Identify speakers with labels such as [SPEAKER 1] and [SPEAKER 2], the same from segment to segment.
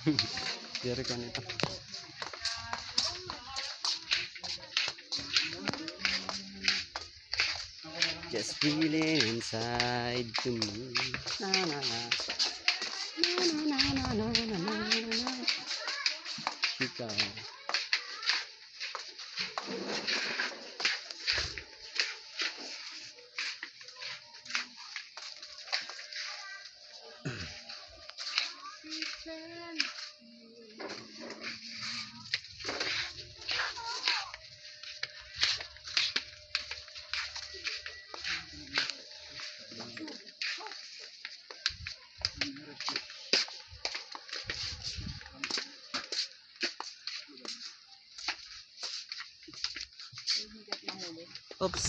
[SPEAKER 1] Diri ko nito. Just feeling inside to me. Na na na. Na na na na na na na. Ikaw. Oops.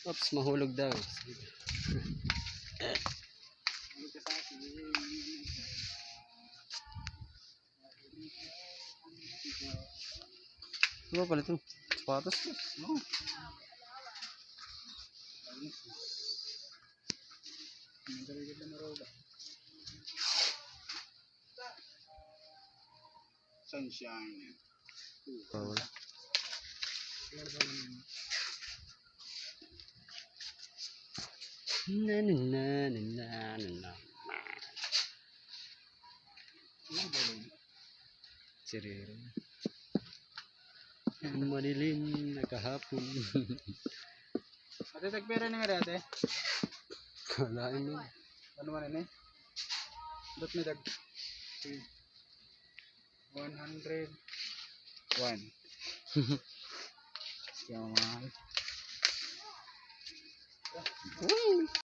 [SPEAKER 1] Oops, mahulog daw. Ano pala ito? Sapatos? Oo.
[SPEAKER 2] Sunshine.
[SPEAKER 1] Power. Na na na na na na. Siriro. Madilim na kahapon.
[SPEAKER 2] Ate, tagpera ni nga dati.
[SPEAKER 1] Kalain mo.
[SPEAKER 2] Ano man ini? Dot may dag 101. Siya mahal.
[SPEAKER 1] Uy!